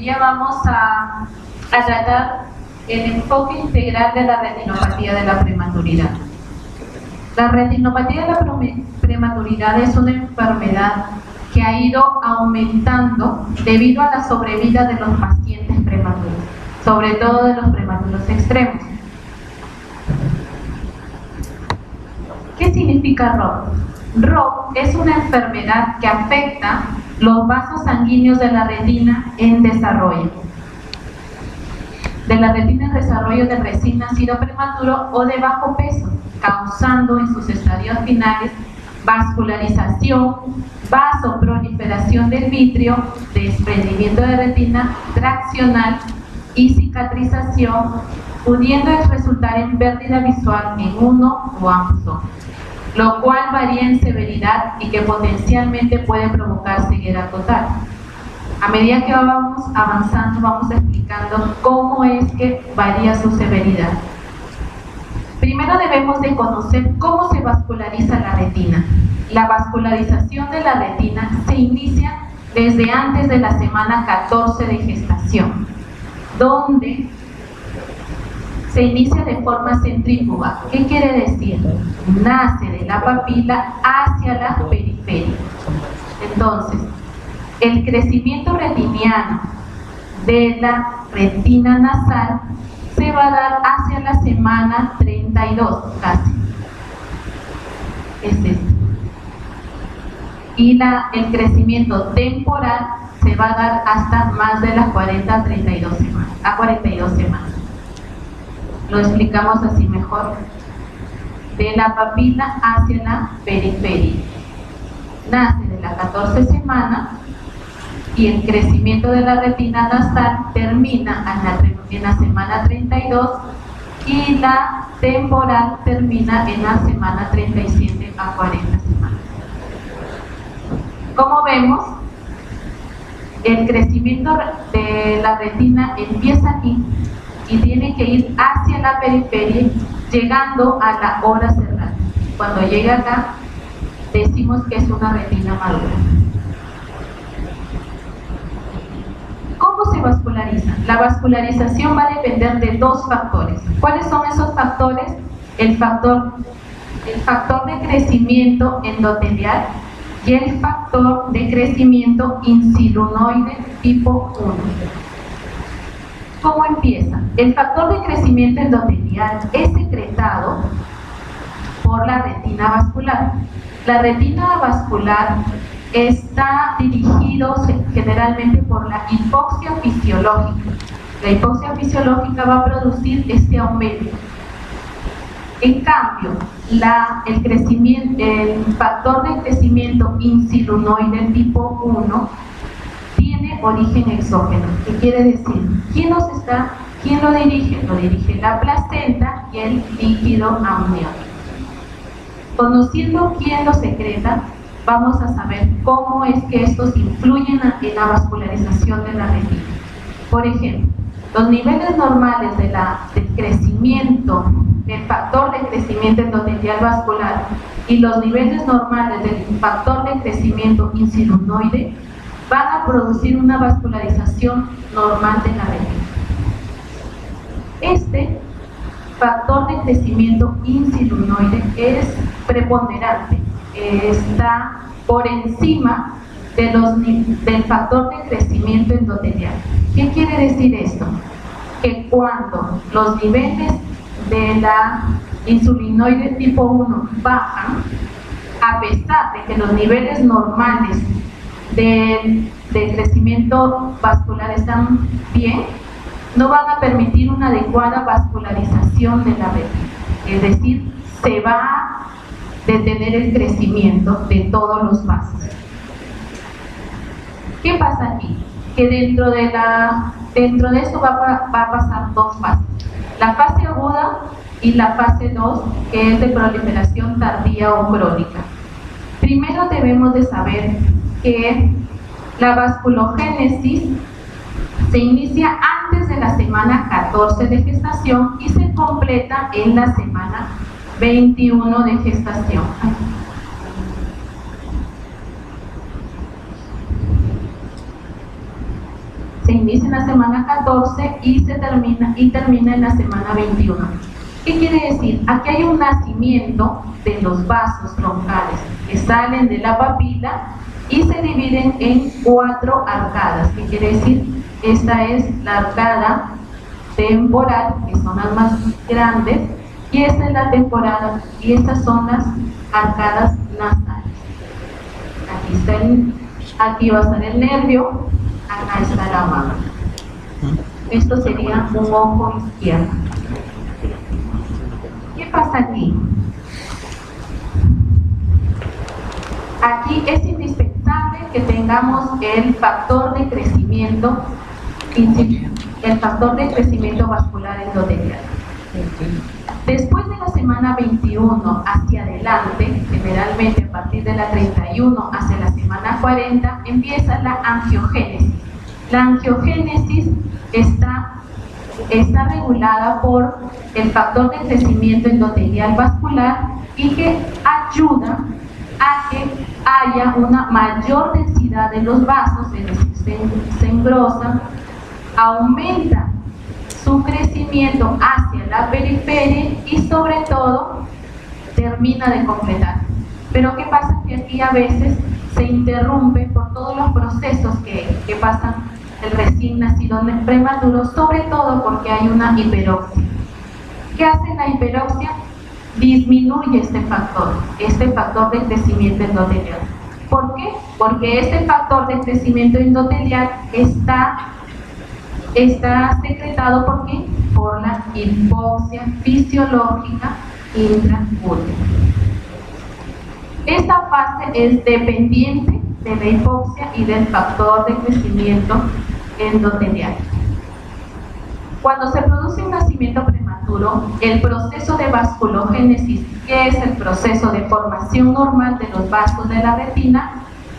día vamos a tratar el enfoque integral de la retinopatía de la prematuridad. La retinopatía de la prematuridad es una enfermedad que ha ido aumentando debido a la sobrevida de los pacientes prematuros, sobre todo de los prematuros extremos. ¿Qué significa ROP? ROP es una enfermedad que afecta los vasos sanguíneos de la retina en desarrollo. De la retina en desarrollo del recién nacido prematuro o de bajo peso, causando en sus estadios finales vascularización, vasoproliferación del vitrio, desprendimiento de retina traccional y cicatrización, pudiendo resultar en pérdida visual en uno o ambos ojos, lo cual varía en severidad y que potencialmente puede provocar ceguera total. A medida que vamos avanzando, vamos explicando cómo es que varía su severidad. Primero debemos de conocer cómo se vasculariza la retina. La vascularización de la retina se inicia desde antes de la semana 14 de gestación, donde se inicia de forma centrífuga. ¿Qué quiere decir? Nace de la papila hacia la periferia. Entonces, el crecimiento retiniano de la retina nasal se va a dar hacia la semana 32, casi. Es este. Y el crecimiento temporal se va a dar hasta más de las 40 a 32 semanas, a 42 semanas. Lo explicamos así mejor. De la papila hacia la periferia. Nace de la 14 semana y el crecimiento de la retina nasal termina en la semana 32 y la temporal termina en la semana 37 a 40 semanas. Como vemos, el crecimiento de la retina empieza aquí y tiene que ir hacia la periferia, llegando a la hora cerrada. Cuando llega acá, decimos que es una retina madura. ¿Cómo se vasculariza? La vascularización va a depender de dos factores. ¿Cuáles son esos factores? El factor de crecimiento endotelial y el factor de crecimiento insilunoide tipo 1. ¿Cómo empieza? El factor de crecimiento endotelial es secretado por la retina vascular. La retina vascular está dirigido generalmente por la hipoxia fisiológica. La hipoxia fisiológica va a producir este aumento. En cambio, el factor de crecimiento insilunoide tipo 1 tiene origen exógeno. ¿Qué quiere decir? ¿Quién lo dirige? Lo dirige la placenta y el líquido amniótico. Conociendo quién lo secreta, vamos a saber cómo es que estos influyen en la vascularización de la retina. Por ejemplo, los niveles normales del crecimiento, del factor de crecimiento endotelial vascular y los niveles normales del factor de crecimiento insilunoide van a producir una vascularización normal de la retina. Este factor de crecimiento insilunoide es preponderante, está por encima del factor de crecimiento endotelial. ¿Qué quiere decir esto? Que cuando los niveles de la insulinoide tipo 1 bajan, a pesar de que los niveles normales de crecimiento vascular están bien, no van a permitir una adecuada vascularización de la retina. Es decir, se va a detener el crecimiento de todos los vasos. ¿Qué pasa aquí? Que dentro de esto va a pasar dos fases. La fase aguda y la fase 2, que es de proliferación tardía o crónica. Primero debemos de saber que la vasculogénesis se inicia antes de la semana 14 de gestación y se completa en la semana 21 de gestación. Se se inicia en la semana 14 y termina en la semana 21. ¿Qué quiere decir? Aquí hay un nacimiento de los vasos troncales que salen de la papila y se dividen en 4 arcadas. ¿Qué quiere decir? Esta es la arcada temporal, que son las más grandes, y esta es la temporada, y estas son las arcadas nasales. Aquí va a estar el nervio, acá está la mama. Esto sería un ojo izquierdo. ¿Qué pasa aquí? Aquí es indispensable que tengamos el factor de crecimiento vascular endotelial. Después de la semana 21 hacia adelante, generalmente a partir de la 31 hacia la semana 40, empieza la angiogénesis. La angiogénesis está regulada por el factor de crecimiento endotelial vascular y que ayuda a que haya una mayor densidad de los vasos, es decir, se engrosan, aumenta su crecimiento hacia la periferia y sobre todo termina de completar. Pero ¿qué pasa? Que aquí a veces se interrumpe por todos los procesos que pasan el recién nacido prematuro, sobre todo porque hay una hiperoxia. ¿Qué hace la hiperoxia? Disminuye este factor de crecimiento endotelial. ¿Por qué? Porque este factor de crecimiento endotelial está secretado ¿por qué? Por la hipoxia fisiológica intraútera. Esta fase es dependiente de la hipoxia y del factor de crecimiento endotelial. Cuando se produce un nacimiento prematuro, el proceso de vasculogénesis, que es el proceso de formación normal de los vasos de la retina,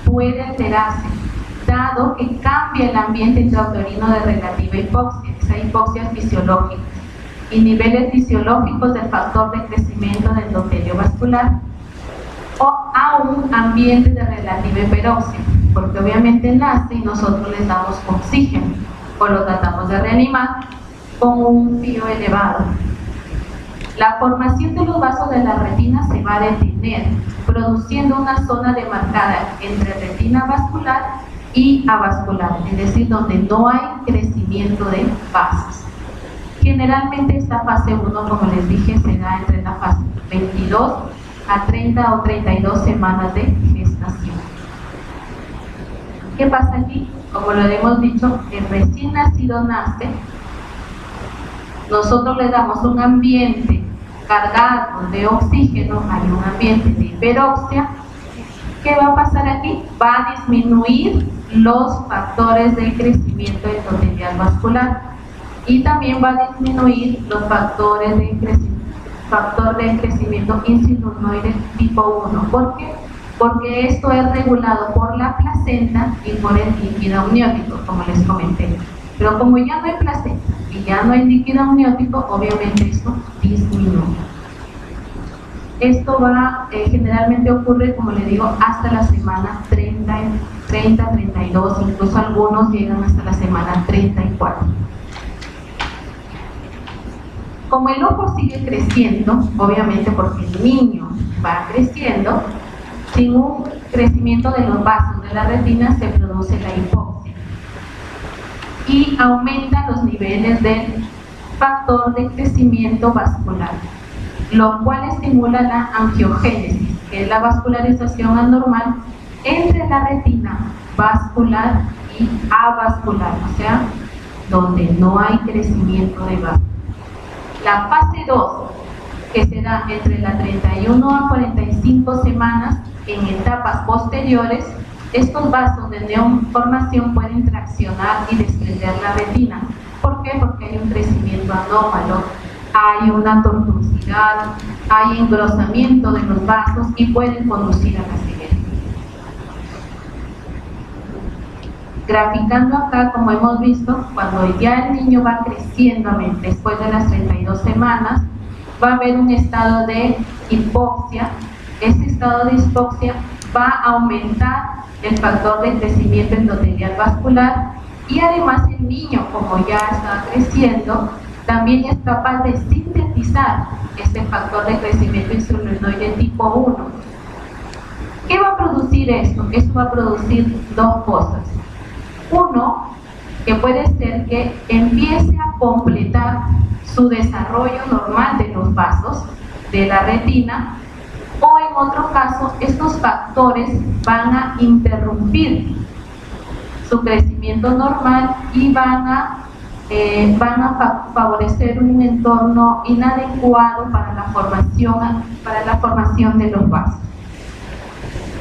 puede alterarse, dado que cambia el ambiente intrauterino de relativa hipoxia, esa hipoxia fisiológica, y niveles fisiológicos del factor de crecimiento del endotelio vascular, o a un ambiente de relativa hiperoxia, porque obviamente nace y nosotros les damos oxígeno, o lo tratamos de reanimar con un fío elevado. La formación de los vasos de la retina se va a detener, produciendo una zona demarcada entre retina vascular y avascular, es decir, donde no hay crecimiento de vasos. Generalmente esta fase 1, como les dije, se da entre la fase 22 a 30 o 32 semanas de gestación. ¿Qué pasa aquí? Como lo hemos dicho, el recién nacido nace, nosotros le damos un ambiente cargado de oxígeno, hay un ambiente de hiperoxia. ¿Qué va a pasar aquí? Va a disminuir los factores de crecimiento endotelial vascular y también va a disminuir los factores de crecimiento insinusoide tipo 1. ¿Por qué? Porque esto es regulado por la placenta y por el líquido amniótico, como les comenté. Pero como ya no hay placenta y ya no hay líquido amniótico, obviamente esto disminuye. Esto generalmente ocurre, como le digo, hasta la semana 30, 32, incluso algunos llegan hasta la semana 34. Como el ojo sigue creciendo, obviamente porque el niño va creciendo, sin un crecimiento de los vasos de la retina se produce la hipoxia y aumentan los niveles del factor de crecimiento vascular, lo cual estimula la angiogénesis, que es la vascularización anormal entre la retina vascular y avascular, o sea, donde no hay crecimiento de vasos. La fase 2, que se da entre la 31 a 45 semanas en etapas posteriores, estos vasos de neoformación pueden traccionar y desprender la retina. ¿Por qué? Porque hay un crecimiento anómalo, hay una tortuosidad, hay engrosamiento de los vasos y pueden conducir a la ceguera. Graficando acá, como hemos visto, cuando ya el niño va creciendo después de las 32 semanas, va a haber un estado de hipoxia. Este estado de hipoxia va a aumentar el factor de crecimiento endotelial vascular Y además el niño, como ya está creciendo, también es capaz de sintetizar este factor de crecimiento insulinoide tipo 1. ¿Qué va a producir esto? Esto va a producir dos cosas. Uno, que puede ser que empiece a completar su desarrollo normal de los vasos de la retina, o en otro caso, estos factores van a interrumpir su crecimiento normal y van a favorecer un entorno inadecuado para la formación de los vasos,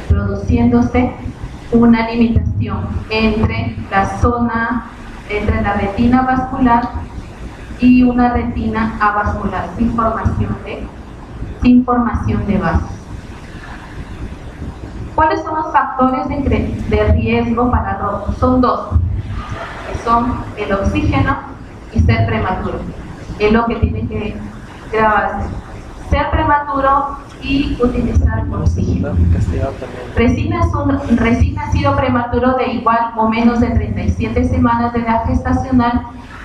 produciéndose una limitación entre la retina vascular y una retina avascular sin formación de vasos. ¿Cuáles son los factores de riesgo para ROP? Son dos, que son el oxígeno y ser prematuro. Es lo que tiene que grabarse. Ser prematuro y utilizar oxígeno. Recién nacido prematuro de igual o menos de 37 semanas de edad gestacional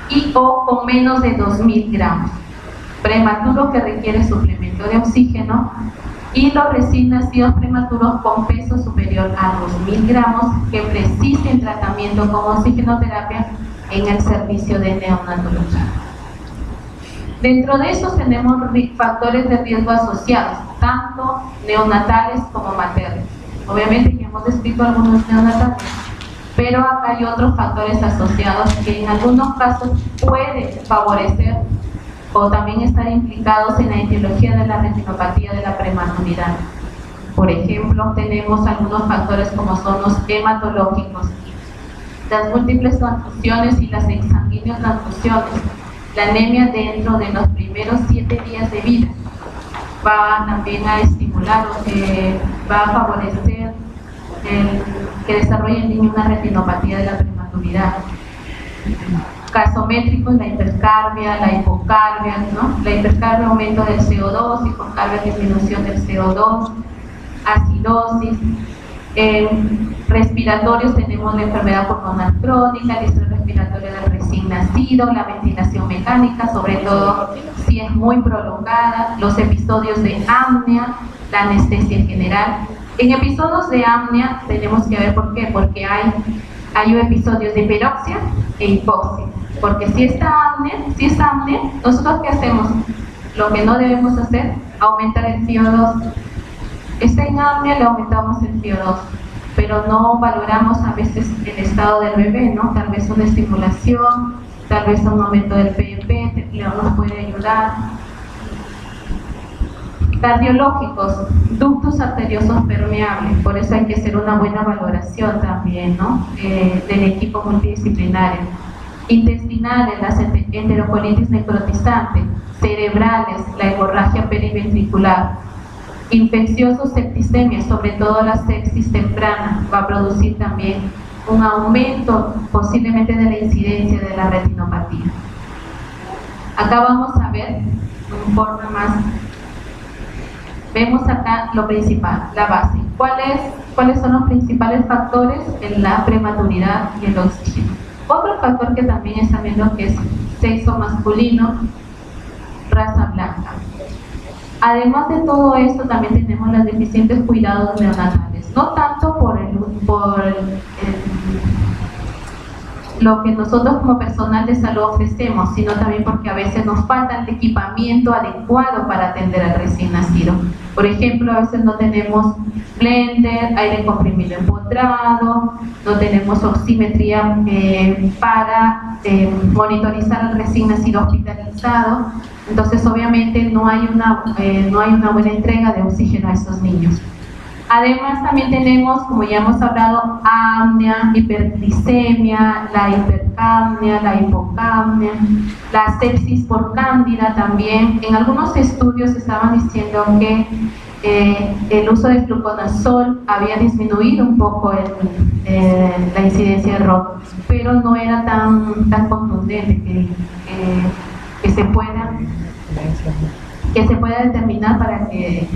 y o con menos de 2.000 gramos. Prematuro que requiere suplemento de oxígeno, y los recién nacidos prematuros con peso superior a 2.000 gramos que precisen tratamiento con oxigenoterapia en el servicio de neonatología. Dentro de estos tenemos factores de riesgo asociados, tanto neonatales como maternos. Obviamente ya hemos descrito algunos neonatales, pero acá hay otros factores asociados que en algunos casos pueden favorecer o también estar implicados en la etiología de la retinopatía de la prematuridad. Por ejemplo, tenemos algunos factores como son los hematológicos, las múltiples transfusiones y las exsanguíneas transfusiones, la anemia dentro de los primeros 7 días de vida. Va también a estimular o va a favorecer que desarrolle el niño una retinopatía de la prematuridad. Gasométricos, la hipercarbia, la hipocarbia, ¿no? La hipercarbia, aumento del CO2, hipocarbia, disminución del CO2, acidosis. Respiratorios, tenemos la enfermedad pulmonar crónica, el estrés respiratorio del recién nacido, la ventilación mecánica, sobre todo si es muy prolongada, los episodios de apnea, la anestesia general. En episodios de apnea tenemos que ver por qué, porque hay episodios de hiperoxia e hipoxia. Porque si está apnea, ¿nosotros qué hacemos? Lo que no debemos hacer, aumentar el CO2. Está en apnea, le aumentamos el CO2, pero no valoramos a veces el estado del bebé, ¿no? Tal vez una estimulación, tal vez un aumento del PEP nos puede ayudar. Cardiológicos, ductos arteriosos permeables, por eso hay que hacer una buena valoración también, ¿no? Del equipo multidisciplinario. Intestinales, las enterocolitis necrotizante, cerebrales, la hemorragia periventricular, infecciosos, septicemia, sobre todo la sepsis temprana, va a producir también un aumento posiblemente de la incidencia de la retinopatía. Acá vamos a ver un informe más. Vemos acá lo principal, la base. ¿Cuáles son los principales factores en la prematuridad y el oxígeno? Otro factor que también está viendo que es sexo masculino, raza blanca. Además de todo esto, también tenemos los deficientes cuidados neonatales, no tanto por lo que nosotros como personal de salud ofrecemos, sino también porque a veces nos falta el equipamiento adecuado para atender al recién nacido. Por ejemplo, a veces no tenemos blender, aire comprimido empotrado, no tenemos oximetría para monitorizar al recién nacido hospitalizado. Entonces, obviamente, no hay una buena entrega de oxígeno a esos niños. Además, también tenemos, como ya hemos hablado, apnea, hiperglicemia, la hipercapnia, la hipocapnia, la sepsis por cándida también. En algunos estudios estaban diciendo que el uso de fluconazol había disminuido un poco la incidencia de ROP, pero no era tan contundente que se pueda. que se pueda determinar para que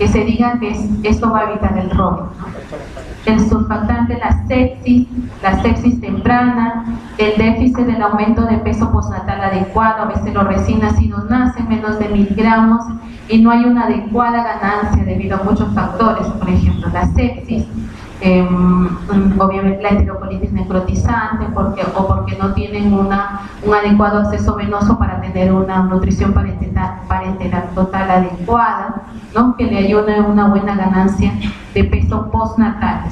se diga que esto va a evitar el robo, ¿no? El surfactante, la sepsis temprana, el déficit del aumento de peso postnatal adecuado. A veces los recién nacidos nacen menos de 1000 gramos y no hay una adecuada ganancia debido a muchos factores, por ejemplo la sepsis, obviamente la enterocolitis necrotizante, o porque no tienen un adecuado acceso venoso para tener una nutrición parenteral total adecuada, ¿no? Que le ayude a una buena ganancia de peso postnatal.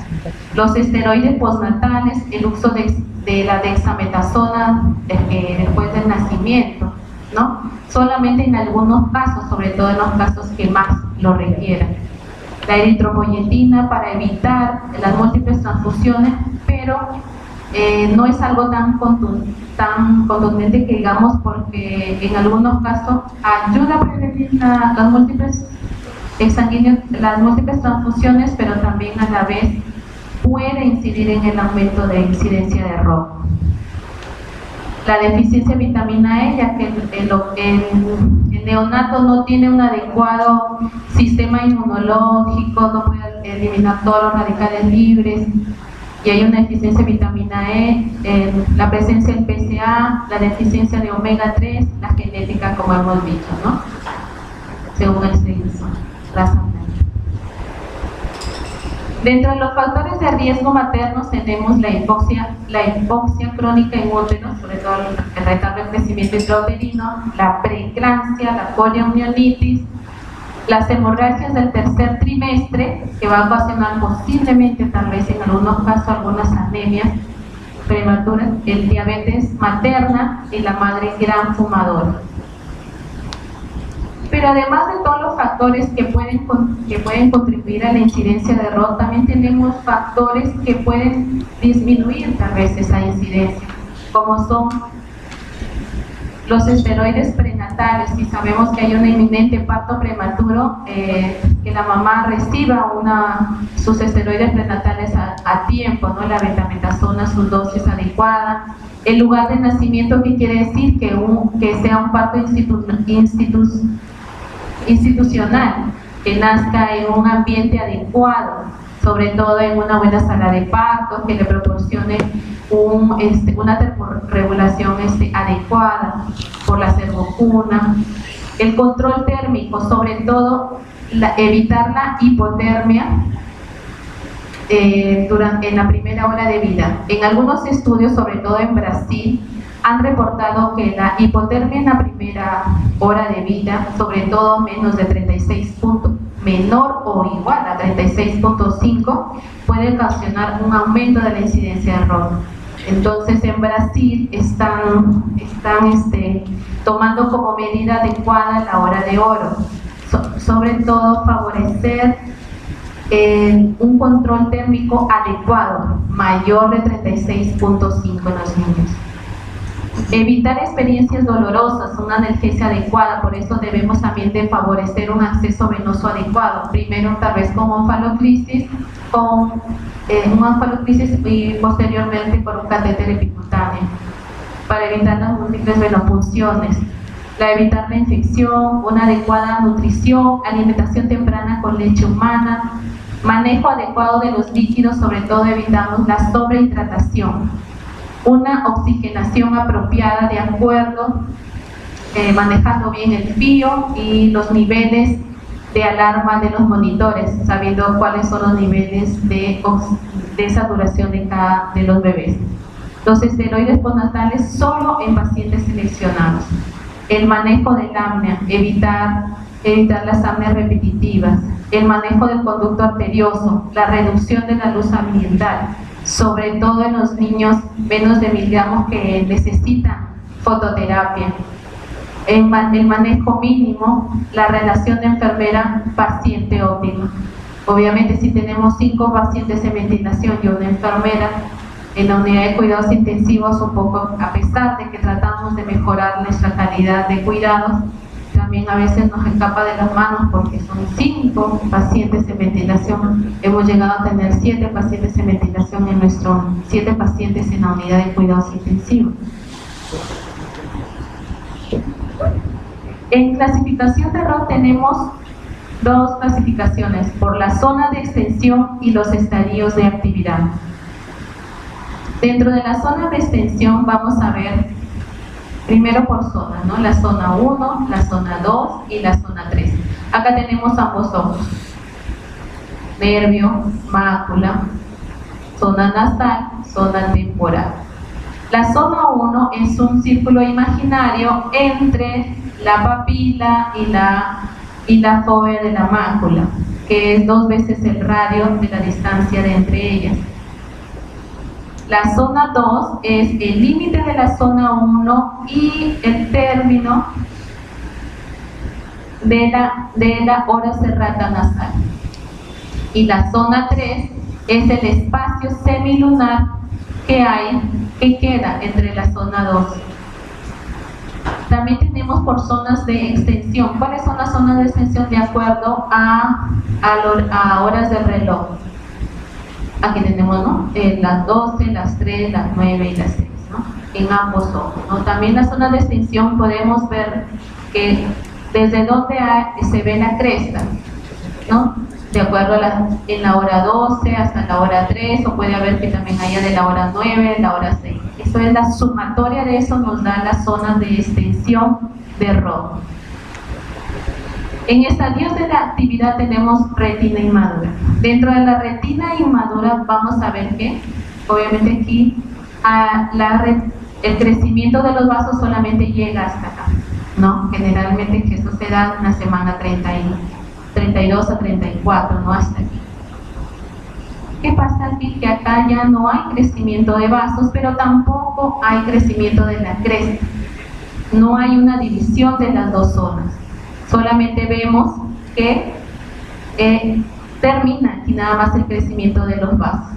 Los esteroides postnatales, el uso de la dexametasona después del nacimiento, ¿no? Solamente en algunos casos, sobre todo en los casos que más lo requieran. La eritropoyetina para evitar las múltiples transfusiones, pero no es algo tan contundente que digamos, porque en algunos casos ayuda a prevenir las múltiples transfusiones, pero también a la vez puede incidir en el aumento de incidencia de robo. La deficiencia de vitamina E, ya que el neonato no tiene un adecuado sistema inmunológico, no puede eliminar todos los radicales libres, y hay una deficiencia de vitamina E, la presencia del PSA, la deficiencia de omega 3, la genética, como hemos dicho, ¿no? Según el sexo, raza. Dentro de los factores de riesgo maternos tenemos la hipoxia crónica en útero, sobre todo el retardo del crecimiento intrauterino, la preeclampsia, la poliomielitis, las hemorragias del tercer trimestre, que va a ocasionar posiblemente, tal vez en algunos casos, algunas anemias prematuras, el diabetes materna y la madre gran fumadora. Pero además de todos los factores que pueden contribuir a la incidencia de ROT, también tenemos factores que pueden disminuir tal vez esa incidencia, como son los esteroides prenatales. Si sabemos que hay un inminente parto prematuro, que la mamá reciba sus esteroides prenatales a tiempo, ¿no? La betametasona, su dosis adecuada. El lugar de nacimiento, que quiere decir que sea un parto institucional, que nazca en un ambiente adecuado, sobre todo en una buena sala de parto, que le proporcione una termorregulación adecuada por la servocuna. El control térmico, sobre todo evitar la hipotermia en la primera hora de vida. En algunos estudios, sobre todo en Brasil, han reportado que la hipotermia en la primera hora de vida, sobre todo menor o igual a 36.5, puede ocasionar un aumento de la incidencia de ROT. Entonces en Brasil están tomando como medida adecuada la hora de oro, sobre todo favorecer un control térmico adecuado, mayor de 36.5 en los niños. Evitar experiencias dolorosas, una analgesia adecuada, por eso debemos también de favorecer un acceso venoso adecuado, primero tal vez con onfaloclisis, y posteriormente por un catéter epicutáneo, para evitar las múltiples venopunciones. Evitar la infección, una adecuada nutrición, alimentación temprana con leche humana, manejo adecuado de los líquidos, sobre todo evitamos la sobrehidratación. Una oxigenación apropiada de acuerdo, manejando bien el fío y los niveles de alarma de los monitores, sabiendo cuáles son los niveles de saturación de los bebés. Los esteroides postnatales solo en pacientes seleccionados. El manejo del apnea, evitar las apneas repetitivas. El manejo del conducto arterioso, la reducción de la luz ambiental, sobre todo en los niños menos de 1000 gramos que necesitan fototerapia. El manejo mínimo, la relación de enfermera-paciente óptima. Obviamente, si tenemos 5 pacientes en ventilación y una enfermera en la unidad de cuidados intensivos, un poco, a pesar de que tratamos de mejorar nuestra calidad de cuidados, también a veces nos escapa de las manos porque son 5 pacientes en ventilación. Hemos llegado a tener 7 pacientes en ventilación 7 pacientes en la unidad de cuidados intensivos. En clasificación de ROD tenemos dos clasificaciones, por la zona de extensión y los estadios de actividad. Dentro de la zona de extensión vamos a ver primero por zona, ¿no? La zona 1, la zona 2 y la zona 3. Acá tenemos ambos ojos, nervio, mácula, zona nasal, zona temporal. La zona 1 es un círculo imaginario entre la papila y la fóvea de la mácula, que es 2 veces el radio de la distancia de entre ellas. La zona 2 es el límite de la zona 1 y el término de la hora serrata nasal. Y la zona 3 es el espacio semilunar que queda entre la zona 2. También tenemos por zonas de extensión. ¿Cuáles son las zonas de extensión de acuerdo a horas del reloj? Aquí tenemos, ¿no? Las 12, las 3, las 9 y las 6, ¿no? En ambos ojos, ¿no? También la zona de extensión podemos ver que desde donde se ve la cresta, ¿no? De acuerdo en la hora 12 hasta la hora 3, o puede haber que también haya de la hora 9 a la hora 6. Eso es la sumatoria de eso, nos da la zona de extensión de ROD. En estadios de la actividad tenemos retina inmadura. Dentro de la retina inmadura vamos a ver que, obviamente aquí, el crecimiento de los vasos solamente llega hasta acá, ¿no? Generalmente que eso se da en la semana 32 a 34, no hasta aquí. ¿Qué pasa aquí? Que acá ya no hay crecimiento de vasos, pero tampoco hay crecimiento de la cresta. No hay una división de las dos zonas. Solamente vemos que termina aquí nada más el crecimiento de los vasos.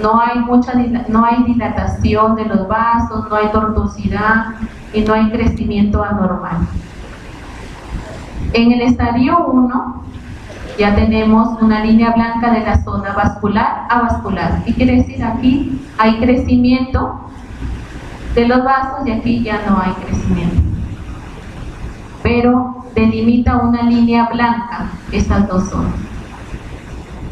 No hay dilatación de los vasos, no hay tortuosidad y no hay crecimiento anormal. En el estadio 1 ya tenemos una línea blanca de la zona vascular a vascular. ¿Qué quiere decir? Aquí hay crecimiento de los vasos y aquí ya no hay crecimiento. Pero delimita una línea blanca estas dos zonas.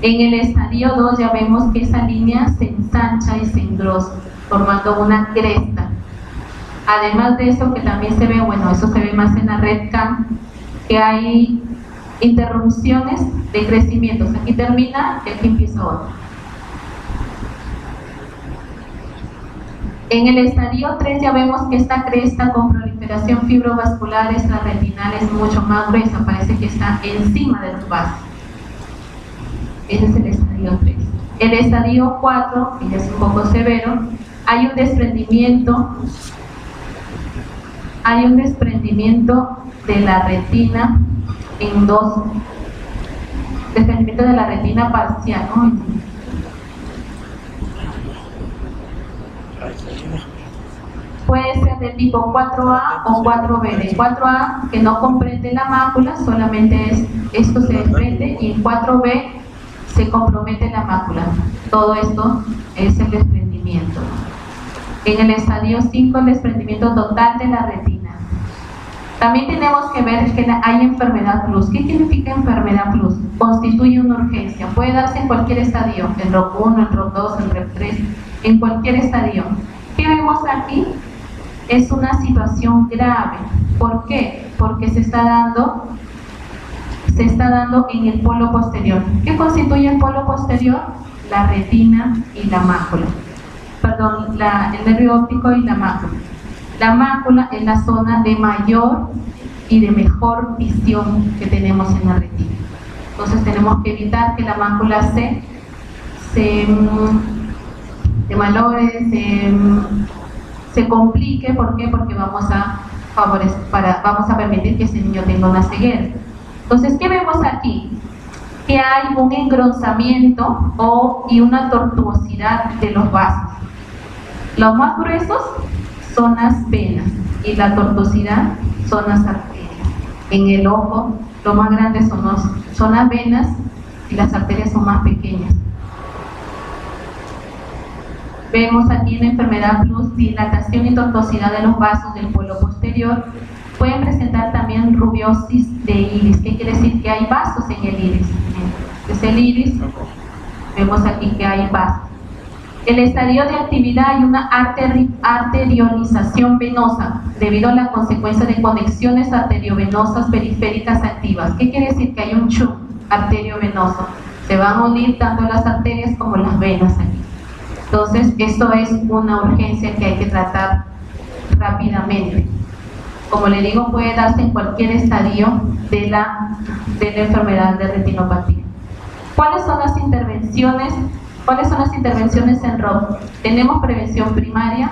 En el estadio 2 ya vemos que esa línea se ensancha y se engrosa, formando una cresta. Además de eso, que también se ve, bueno, eso se ve más en la red CAM, que hay interrupciones de crecimientos. Aquí termina y aquí empieza otro. En el estadio 3 ya vemos que esta cresta con proliferación fibrovascular extrarretinal es mucho más gruesa, parece que está encima de los vasos. Ese es el estadio 3. El estadio 4, que ya es un poco severo, hay un desprendimiento de la retina en dos, desprendimiento de la retina parcial, ¿no? Puede ser de tipo 4A o 4B. De 4A, que no comprende la mácula, solamente esto se desprende, y en 4B se compromete la mácula. Todo esto es el desprendimiento. En el estadio 5, el desprendimiento total de la retina. También tenemos que ver que hay enfermedad plus. ¿Qué significa enfermedad plus? Constituye una urgencia. Puede darse en cualquier estadio, en ROC 1, en ROC 2, en ROC 3, en cualquier estadio. ¿Qué vemos aquí? Es una situación grave. ¿Por qué? Porque se está dando en el polo posterior. ¿Qué constituye el polo posterior? La retina y la mácula. Perdón, el nervio óptico y la mácula. La mácula es la zona de mayor y de mejor visión que tenemos en la retina. Entonces tenemos que evitar que la mácula se malogre, se complique. ¿Por qué? Porque vamos a permitir que ese niño tenga una ceguera. Entonces, ¿qué vemos aquí? Que hay un engrosamiento y una tortuosidad de los vasos. Los más gruesos son las venas y la tortuosidad son las arterias. En el ojo, lo más grande son las venas y las arterias son más pequeñas. Vemos aquí en la enfermedad plus dilatación y tortuosidad de los vasos del polo posterior, Pueden presentar también rubiosis de iris. ¿Qué quiere decir? Que hay vasos en el iris. Es el iris, vemos aquí que hay vasos. El estadio de actividad, hay una arteriolización venosa debido a la consecuencia de conexiones arteriovenosas periféricas activas. ¿Qué quiere decir? Que hay un shunt arteriovenoso. Se van a unir tanto las arterias como las venas aquí. Entonces, esto es una urgencia que hay que tratar rápidamente. Como le digo, puede darse en cualquier estadio de la enfermedad de retinopatía. ¿Cuáles son las intervenciones? ¿Cuáles son las intervenciones en ROP? Tenemos prevención primaria.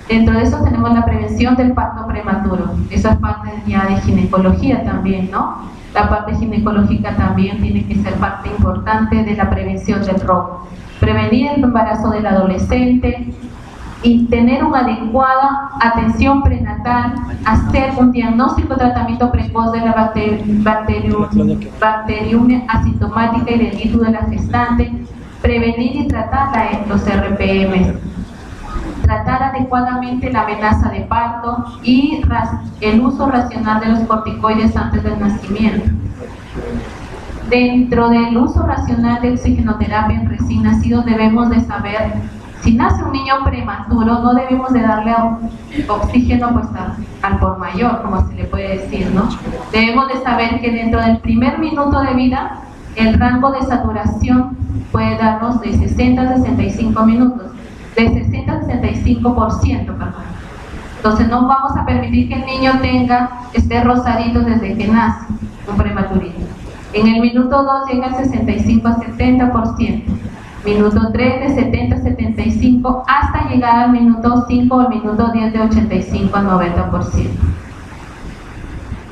Dentro de eso tenemos la prevención del parto prematuro. Eso es parte ya de ginecología también, ¿no? La parte ginecológica también tiene que ser parte importante de la prevención del ROP. Prevenir el embarazo del adolescente y tener una adecuada atención prenatal, hacer un diagnóstico, tratamiento precoz de la bacteriumia asintomática y del líquido de la gestante, prevenir y tratar los RPM, tratar adecuadamente la amenaza de parto y el uso racional de los corticoides antes del nacimiento. Dentro del uso racional de oxigenoterapia en recién nacidos debemos de saber, si nace un niño prematuro, no debemos de darle oxígeno pues al por mayor, como se le puede decir, ¿no? Debemos de saber que dentro del primer minuto de vida, el rango de saturación puede darnos de 60 a 65 minutos, de 60 a 65%, perdón. Entonces no vamos a permitir que el niño esté rosadito desde que nace, un prematurito. En el minuto 2 llega al 65 a 70%. Minuto 3 de 70 a 75 hasta llegar al minuto 5 o al minuto 10 de 85 a 90%.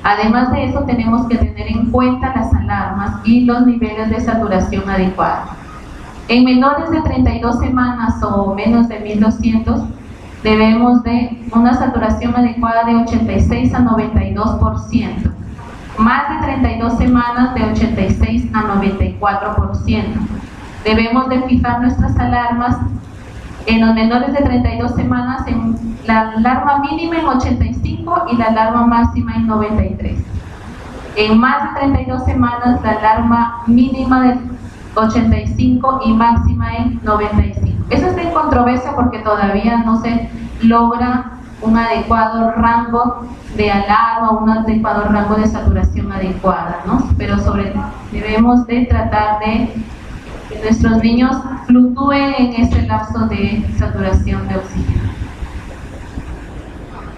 Además de eso, tenemos que tener en cuenta las alarmas y los niveles de saturación adecuados. En menores de 32 semanas o menos de 1200, debemos de una saturación adecuada de 86 a 92%. Más de 32 semanas de 86 a 94%. Debemos de fijar nuestras alarmas en los menores de 32 semanas en la alarma mínima en 85 y la alarma máxima en 93. En más de 32 semanas la alarma mínima de 85 y máxima en 95. Eso está en controversia porque todavía no se logra un adecuado rango de alarma, un adecuado rango de saturación adecuada, ¿no? Pero debemos de tratar de que nuestros niños fluctúen en ese lapso de saturación de oxígeno.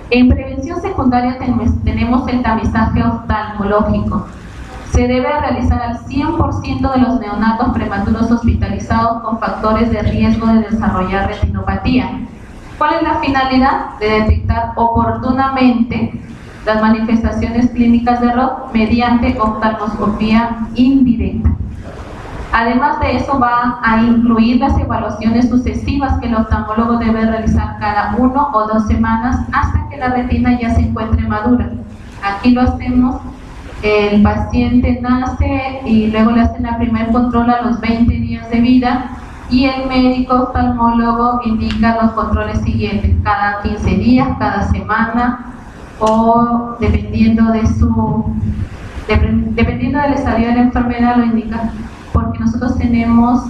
En prevención secundaria tenemos el tamizaje oftalmológico. Se debe realizar al 100% de los neonatos prematuros hospitalizados con factores de riesgo de desarrollar retinopatía. ¿Cuál es la finalidad? De detectar oportunamente las manifestaciones clínicas de ROP mediante oftalmoscopía indirecta. Además de eso, va a incluir las evaluaciones sucesivas que el oftalmólogo debe realizar cada 1 o 2 semanas hasta que la retina ya se encuentre madura. Aquí lo hacemos, el paciente nace y luego le hacen la primer control a los 20 días de vida y el médico oftalmólogo indica los controles siguientes, cada 15 días, cada semana o dependiendo del estadio de la enfermedad lo indica, porque nosotros tenemos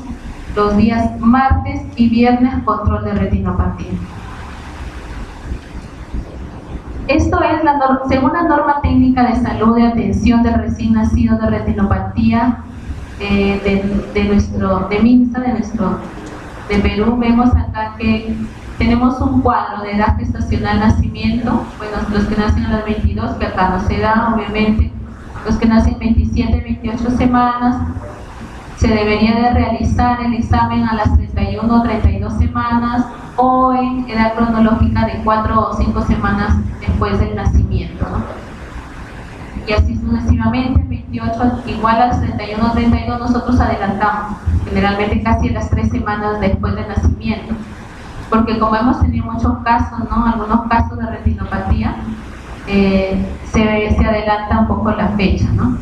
los días martes y viernes control de retinopatía. Esto es según la norma técnica de salud de atención del recién nacido de retinopatía de MINSA, de Perú. Vemos acá que tenemos un cuadro de edad gestacional nacimiento, bueno, los que nacen a las 22, que acá no se da, obviamente, los que nacen 27, 28 semanas, se debería de realizar el examen a las 31 o 32 semanas o en edad cronológica de 4 o 5 semanas después del nacimiento, ¿no? Y así sucesivamente, 28 igual a las 31 o 32 nosotros adelantamos, generalmente casi a las 3 semanas después del nacimiento, porque como hemos tenido muchos casos, ¿no? Algunos casos de retinopatía, se adelanta un poco la fecha, ¿no?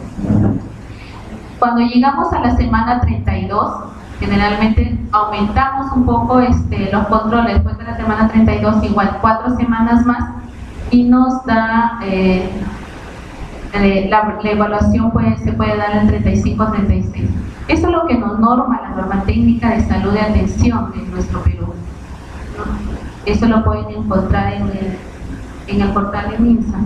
Cuando llegamos a la semana 32, generalmente aumentamos un poco los controles. Después de la semana 32, igual 4 semanas más, y nos da la evaluación se puede dar en 35 a 36. Eso es lo que nos norma la norma técnica de salud de atención de nuestro Perú, ¿no? Eso lo pueden encontrar en el portal de MINSA.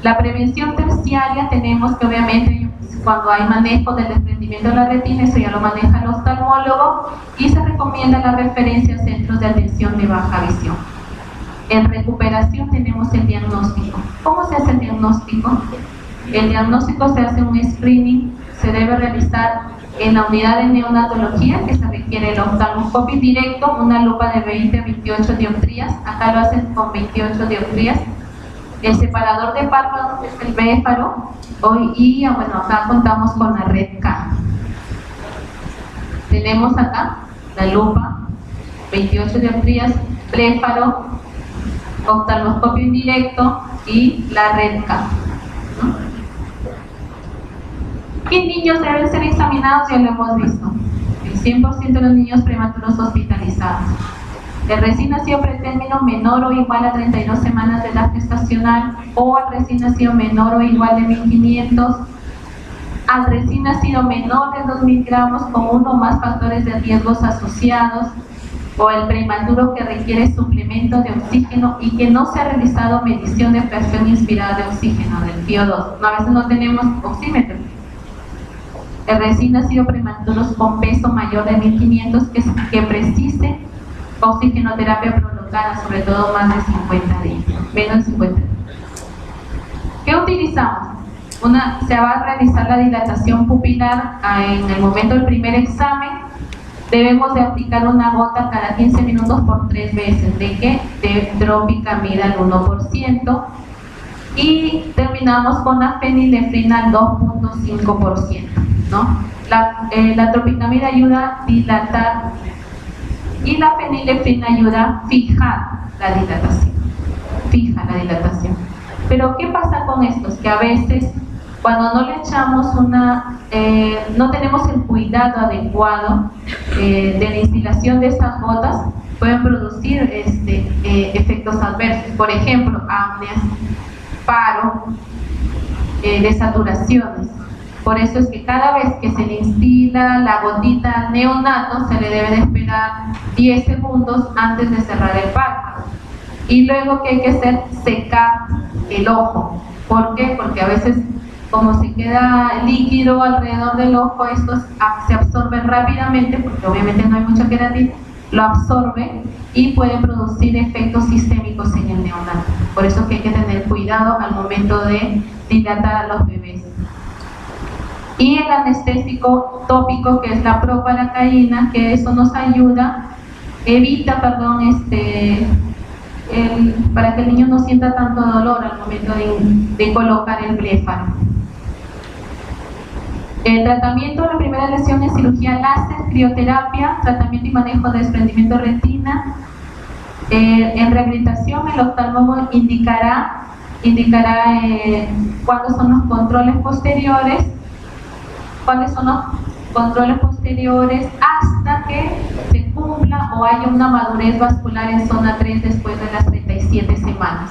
La prevención terciaria tenemos que obviamente cuando hay manejo del desprendimiento de la retina, eso ya lo maneja el oftalmólogo y se recomienda la referencia a centros de atención de baja visión. En recuperación tenemos el diagnóstico. ¿Cómo se hace el diagnóstico? El diagnóstico se hace un screening, se debe realizar en la unidad de neonatología, que se requiere el oftalmoscopio directo, una lupa de 20 a 28 dioptrías, acá lo hacen con 28 dioptrías. El separador de párpados es el bléfaro, y bueno, acá contamos con la red K. Tenemos acá la lupa, 28 dioptrías, bléfaro, oftalmoscopio indirecto y la red K, ¿no? ¿Qué niños deben ser examinados? Ya lo hemos visto. El 100% de los niños prematuros hospitalizados. El recién nacido pretérmino menor o igual a 32 semanas de edad gestacional, o al recién nacido menor o igual de 1500, al recién nacido menor de 2000 gramos con uno o más factores de riesgos asociados, o el prematuro que requiere suplemento de oxígeno y que no se ha realizado medición de presión inspirada de oxígeno, del PO2. A veces no tenemos oxímetro. El recién nacido prematuros con peso mayor de 1500 que precise oxigenoterapia prolongada, sobre todo más de 50 días, menos de 50 días. ¿Qué utilizamos? Se va a realizar la dilatación pupilar en el momento del primer examen. Debemos de aplicar una gota cada 15 minutos por 3 veces. ¿De qué? De tropicamida al 1%. Y terminamos con la fenilefrina al 2.5%, ¿no? La tropicamida ayuda a dilatar y la fenilefrina ayuda a fijar la dilatación. Fija la dilatación. Pero ¿qué pasa con estos? Que a veces cuando no le echamos no tenemos el cuidado adecuado de la instilación de estas gotas, pueden producir efectos adversos. Por ejemplo, apneas, paro, desaturaciones. Por eso es que cada vez que se le instila la gotita al neonato, se le debe de esperar 10 segundos antes de cerrar el párpado. Y luego, ¿qué hay que hacer? Secar el ojo. ¿Por qué? Porque a veces, como se queda líquido alrededor del ojo, estos se absorben rápidamente, porque obviamente no hay mucha queratina, lo absorbe y puede producir efectos sistémicos en el neonato. Por eso que hay que tener cuidado al momento de dilatar a los bebés. Y el anestésico tópico, que es la proparacaína, que eso nos ayuda, evita, para que el niño no sienta tanto dolor al momento de colocar el bléfaro. El tratamiento de la primera lesión es cirugía láser, crioterapia, tratamiento y manejo de desprendimiento de retina. En rehabilitación, el oftalmólogo indicará cuáles son los controles posteriores, hasta que se cumpla o haya una madurez vascular en zona 3 después de las 37 semanas,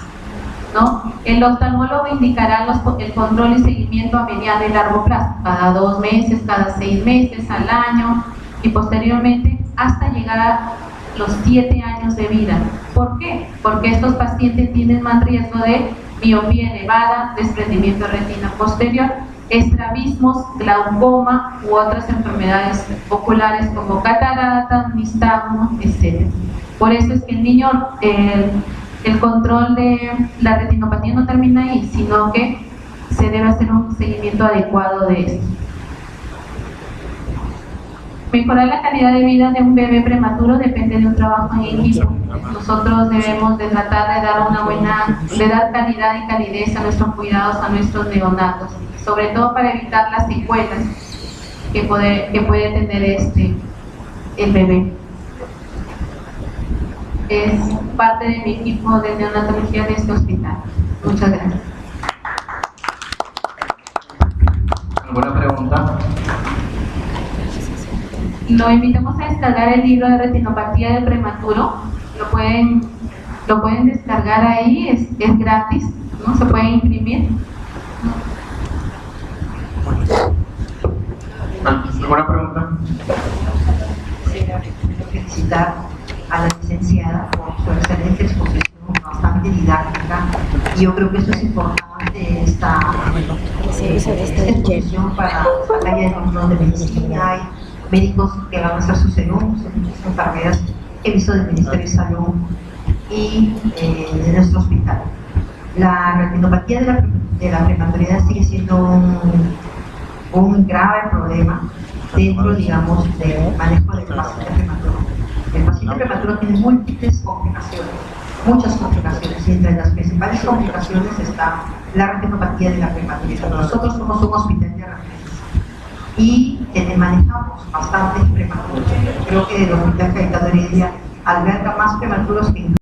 ¿no? El oftalmólogo indicará el control y seguimiento a mediano y largo plazo, cada 2 meses, cada 6 meses, al año, y posteriormente hasta llegar a los 7 años de vida. ¿Por qué? Porque estos pacientes tienen más riesgo de miopía elevada, desprendimiento de retina posterior, estrabismos, glaucoma u otras enfermedades oculares como catarata, nistagmo, etc. Por eso es que el niño, el control de la retinopatía no termina ahí, sino que se debe hacer un seguimiento adecuado de esto. Mejorar la calidad de vida de un bebé prematuro depende de un trabajo en equipo. Nosotros debemos de tratar de dar calidad y calidez a nuestros cuidados, a nuestros neonatos, sobre todo para evitar las secuelas que puede tener el bebé. Es parte de mi equipo de neonatología de este hospital. Muchas gracias. ¿Alguna pregunta? Lo invitamos a descargar el libro de retinopatía del prematuro. Lo pueden Lo pueden descargar ahí, es gratis, ¿no? Se puede imprimir. ¿Alguna pregunta? Quisiera felicitar a la licenciada por su excelente exposición, bastante didáctica, y yo creo que eso es importante, esta exposición para la área de control de medicina. Hay médicos que van a hacer sus serums, enfermeras que he visto del Ministerio de Salud y de nuestro hospital. La retinopatía de la prematuridad sigue siendo un grave problema dentro, digamos, del manejo del paciente prematuro. El paciente prematuro tiene múltiples complicaciones, muchas complicaciones, y entre las principales complicaciones está la retinopatía de la prematuridad. Nosotros somos un hospital de referencia y manejamos bastantes prematuros. Creo que el Hospital Cayetano Heredia alberga más prematuros que